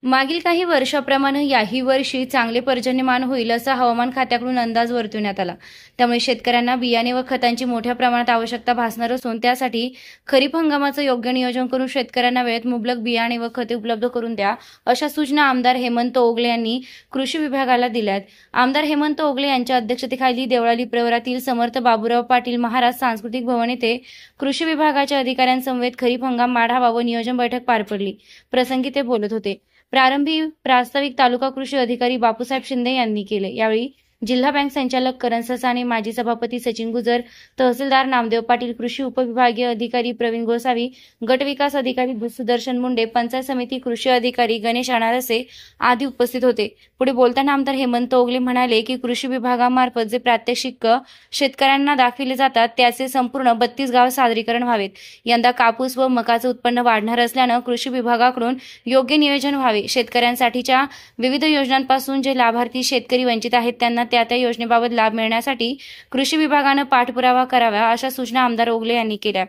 मागील काही वर्षाप्रमाणे याही वर्षी चांगले पर्जन्यमान होईल असा हवामान खात्याकडून अंदाज वर्तवण्यात आला। त्यामुळे शेतकऱ्यांना बियाणे व खतांची मोठ्या प्रमाणात आवश्यकता भासणार असून त्यासाठी खरीप हंगामाचं योग्य नियोजन करून शेतकऱ्यांना वेळेत मुबलक बियाणे व खते उपलब्ध करून द्या अशा सूचना आमदार हेमंत ओगले यांनी कृषी विभागाला दिल्यात। आमदार हेमंत ओगले यांच्या अध्यक्षतेखाली देवळाली प्रवरातील समर्थ बाबूराव पाटील महाराज सांस्कृतिक भवन येथे कृषी विभागाच्या अधिकाऱ्यांसमवेत खरीप हंगाम आढावा व नियोजन बैठक पार पडली। प्रसंगी ते बोलत होते। प्रारंभी प्रास्ताविक तालुका कृषी अधिकारी बापूसाहेब शिंदे यांनी केले। यावेळी जिल्हा बँक संचालक करण ससाने, माजी सभापती सचिन गुजर, तहसीलदार नामदेव पाटील, कृषी उपविभागीय अधिकारी प्रवीण गोसावी, गट विकास अधिकारी सुदर्शन मुंडे, पंचायत समिती कृषी अधिकारी गणेश अनारसे आदी उपस्थित होते। पुढे बोलताना आमदार हेमंत ओगले म्हणाले की कृषी विभागामार्फत जे प्रात्यक्षिक शेतकऱ्यांना दाखविले जातात त्याचे संपूर्ण 32 गाव सादरीकरण व्हावेत। यंदा कापूस व मकाचे उत्पन्न वाढणार असल्याने कृषी विभागाकडून योग्य नियोजन व्हावे। शेतकऱ्यांसाठीच्या विविध योजनांपासून जे लाभार्थी शेतकरी वंचित आहेत त्यांना त्या योजनेबाबत लाभ मिळण्यासाठी कृषी विभागाने पाठपुरावा करावा अशा सूचना आमदार ओगले यांनी केल्या।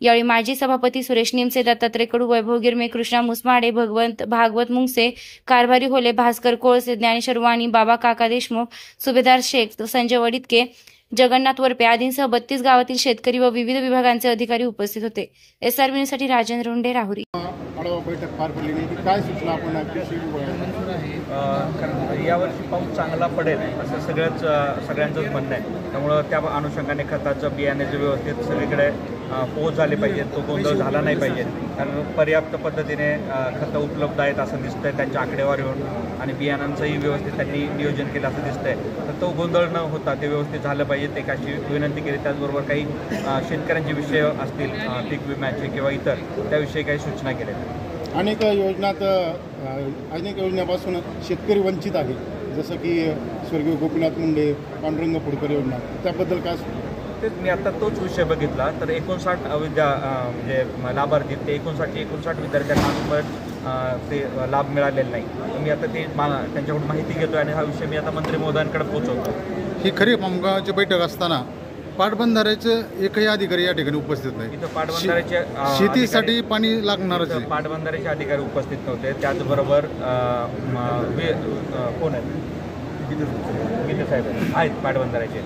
यावेळी माजी सभापती सुरेश निमसे, दत्तात्रय कडू, वैभव गिरमे, कृष्णा मुसमाडे, भागवत मुंगसे, कारभारी होले, भास्कर कोळसे, ज्ञानेश्वर वाणी, बाबा काका देशमुख, सुभेदार शेख, संजय वडितके, जगन्नाथ वरपे आदींसह 32 गावातील शेतकरी व विविध विभागांचे अधिकारी उपस्थित होते। SRB न्यूजसाठी राजेंद्र रुंडे, राहुरी। बैठक पार पडली नाही, काय सूचना आपण यावर्षी पाऊस चांगला पडेल असं सगळ्यांचंच म्हणणं आहे। त्यामुळे त्या अनुषंगाने खताचं बियाण्याचं व्यवस्थित सगळीकडे पोहोच झाले पाहिजे, तो गोंधळ झाला नाही पाहिजे। कारण पर्याप्त पद्धतीने खतं उपलब्ध आहेत असं दिसतंय त्यांच्या आकडेवारीवरून, आणि बियाणांचंही व्यवस्थित त्यांनी नियोजन केलं असं दिसतंय। तर तो गोंधळ न होता ते व्यवस्थित झालं पाहिजे, एक अशी विनंती केली। त्याचबरोबर काही शेतकऱ्यांचे विषय असतील, पीक विम्याचे किंवा इतर, त्याविषयी काही सूचना केल्या। अनेक योजनापासून शेतकरी वंचित आहे, जसं की स्वर्गीय गोपीनाथ मुंडे, पांडुरंग फुडकर योजना, त्याबद्दल काय? तेच मी आता तोच विषय बघितला तर 59 म्हणजे लाभार्थी ते 59 विद्यार्थ्यांना ते लाभ मिळालेला नाही। तर मी आता ते त्यांच्याकडून माहिती घेतो आणि हा विषय मी आता मंत्री महोदयांकडे पोहोचवतो। ही खरीप हंगामाची बैठक असताना पाटबंधाऱ्याचे एकही अधिकारी या ठिकाणी उपस्थित नाही। इथं पाटबंधाऱ्याचे शेतीसाठी पाणी लागणारच, पाटबंधाऱ्याचे अधिकारी उपस्थित नव्हते। त्याचबरोबर कोण आहेत, गीते साहेब आहेत पाटबंधाऱ्याचे।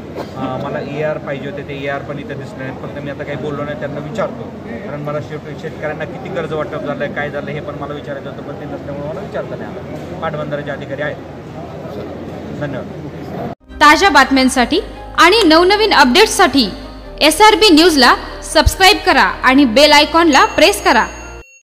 मला ER पाहिजे होते, ते ER पण इथं दिसले नाहीत। फक्त मी आता काही बोललो नाही, त्यांना विचारतो, कारण मला शेतकऱ्यांना किती कर्ज वाटप झालं आहे, काय झालं हे पण मला विचारायचं होतं, पण ते नसल्यामुळे मला विचारता नाही आलं। पाटबंधाऱ्याचे अधिकारी आहेत। धन्यवाद। ताज्या बातम्यांसाठी आणि नवनवीन अपडेट्ससाठी SRB न्यूजला सबस्क्राईब करा आणि बेल आयकॉनला प्रेस करा।